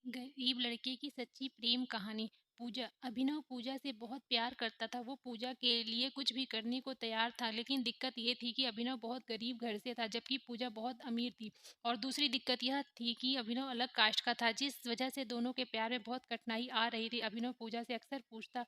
गरीब लड़के की सच्ची प्रेम कहानी। पूजा अभिनव पूजा से बहुत प्यार करता था। वो पूजा के लिए कुछ भी करने को तैयार था, लेकिन दिक्कत ये थी कि अभिनव बहुत गरीब घर से था, जबकि पूजा बहुत अमीर थी। और दूसरी दिक्कत यह थी कि अभिनव अलग कास्ट का था, जिस वजह से दोनों के प्यार में बहुत कठिनाई आ रही थी। अभिनव पूजा से अक्सर पूछता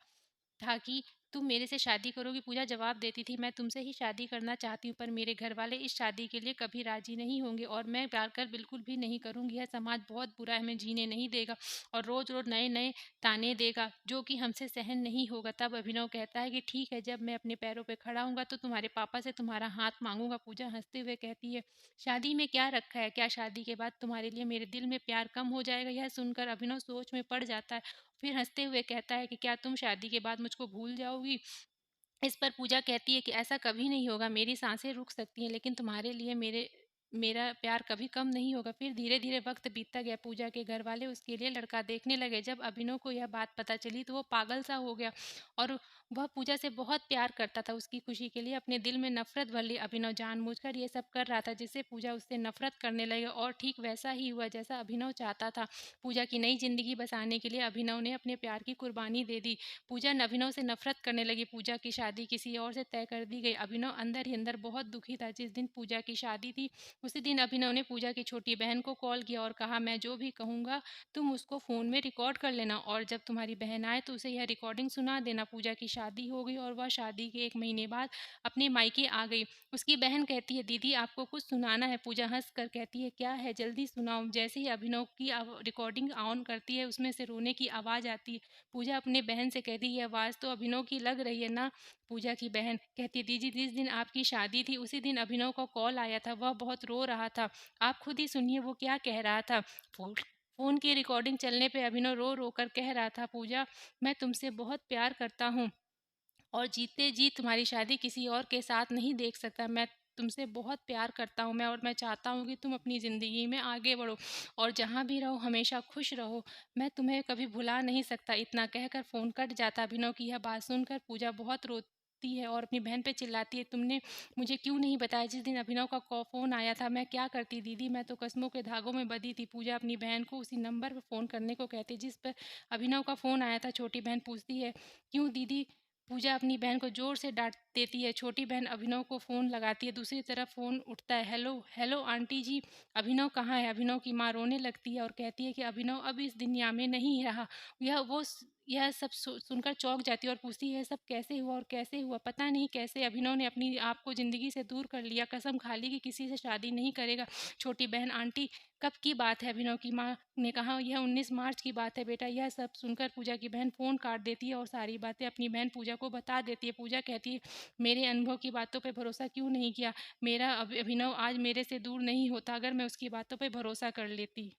था कि तुम मेरे से शादी करोगी? पूजा जवाब देती थी, मैं तुमसे ही शादी करना चाहती हूँ, पर मेरे घर वाले इस शादी के लिए कभी राजी नहीं होंगे और मैं प्यार कर बिल्कुल भी नहीं करूँगी। यह समाज बहुत बुरा है, हमें जीने नहीं देगा और रोज रोज नए नए ताने देगा, जो कि हमसे सहन नहीं होगा। तब अभिनव कहता है कि ठीक है, जब मैं अपने पैरों पे खड़ा हूँगा तो तुम्हारे पापा से तुम्हारा हाथ मांगूंगा। पूजा हंसते हुए कहती है, शादी में क्या रखा है? क्या शादी के बाद तुम्हारे लिए मेरे दिल में प्यार कम हो जाएगा? यह सुनकर अभिनव सोच में पड़ जाता है। फिर हंसते हुए कहता है कि क्या तुम शादी के बाद मुझको भूल जाओगी? इस पर पूजा कहती है कि ऐसा कभी नहीं होगा, मेरी सांसें रुक सकती हैं, लेकिन तुम्हारे लिए मेरा प्यार कभी कम नहीं होगा। फिर धीरे धीरे वक्त बीतता गया। पूजा के घर वाले उसके लिए लड़का देखने लगे। जब अभिनव को यह बात पता चली तो वो पागल सा हो गया और वह पूजा से बहुत प्यार करता था। उसकी खुशी के लिए अपने दिल में नफरत भर ली। अभिनव जानबूझकर ये सब कर रहा था, जिससे पूजा उससे नफरत करने लगी और ठीक वैसा ही हुआ जैसा अभिनव चाहता था। पूजा की नई जिंदगी बसाने के लिए अभिनव ने अपने प्यार की कुर्बानी दे दी। पूजा अभिनव से नफरत करने लगी। पूजा की शादी किसी और से तय कर दी गई। अभिनव अंदर ही अंदर बहुत दुखी था। जिस दिन पूजा की शादी थी, उसी दिन अभिनव ने पूजा की छोटी बहन को कॉल किया और कहा, मैं जो भी कहूँगा तुम उसको फ़ोन में रिकॉर्ड कर लेना और जब तुम्हारी बहन आए तो उसे यह रिकॉर्डिंग सुना देना। पूजा की शादी हो गई और वह शादी के 1 महीने बाद अपने मायके आ गई। उसकी बहन कहती है, दीदी आपको कुछ सुनाना है। पूजा हंस कर कहती है, क्या है, जल्दी सुनाओ। जैसे ही अभिनव की रिकॉर्डिंग ऑन करती है, उसमें से रोने की आवाज़ आती है। पूजा अपने बहन से कहती है, ये आवाज़ तो अभिनव की लग रही है ना? पूजा की बहन कहती है, दीदी जिस दिन आपकी शादी थी उसी दिन अभिनव का कॉल आया था, वह बहुत रो रहा था। आप खुद ही सुनिए वो क्या कह रहा था। फोन फोन की रिकॉर्डिंग चलने पे अभिनव रो रो कर कह रहा था, पूजा मैं तुमसे बहुत प्यार करता हूँ और जीते जी तुम्हारी शादी किसी और के साथ नहीं देख सकता। मैं तुमसे बहुत प्यार करता हूँ मैं चाहता हूँ कि तुम अपनी ज़िंदगी में आगे बढ़ो और जहाँ भी रहो हमेशा खुश रहो। मैं तुम्हें कभी भुला नहीं सकता। इतना कहकर फ़ोन कट जाता। अभिनव की यह बात सुनकर पूजा बहुत रोती है और अपनी बहन पे चिल्लाती है, तुमने मुझे क्यों नहीं बताया? जिस दिन अभिनव का फ़ोन आया था मैं क्या करती दीदी, मैं तो कस्मों के धागों में बंधी थी। पूजा अपनी बहन को उसी नंबर पर फ़ोन करने को कहती जिस पर अभिनव का फ़ोन आया था। छोटी बहन पूछती है, क्यों दीदी? पूजा अपनी बहन को जोर से डांट देती है। छोटी बहन अभिनव को फ़ोन लगाती है। दूसरी तरफ फ़ोन उठता है। हेलो हेलो आंटी जी, अभिनव कहाँ है? अभिनव की माँ रोने लगती है और कहती है कि अभिनव अब इस दुनिया में नहीं रहा। यह सब सुनकर चौंक जाती है और पूछती है, सब कैसे हुआ और कैसे हुआ? पता नहीं कैसे अभिनव ने अपनी आप को ज़िंदगी से दूर कर लिया। कसम खा ली कि किसी से शादी नहीं करेगा। छोटी बहन, आंटी कब की बात है? अभिनव की माँ ने कहा, यह 19 मार्च की बात है बेटा। यह सब सुनकर पूजा की बहन फ़ोन काट देती है और सारी बातें अपनी बहन पूजा को बता देती है। पूजा कहती है, मेरे अनुभव की बातों पे भरोसा क्यों नहीं किया? मेरा अभिनव आज मेरे से दूर नहीं होता अगर मैं उसकी बातों पे भरोसा कर लेती।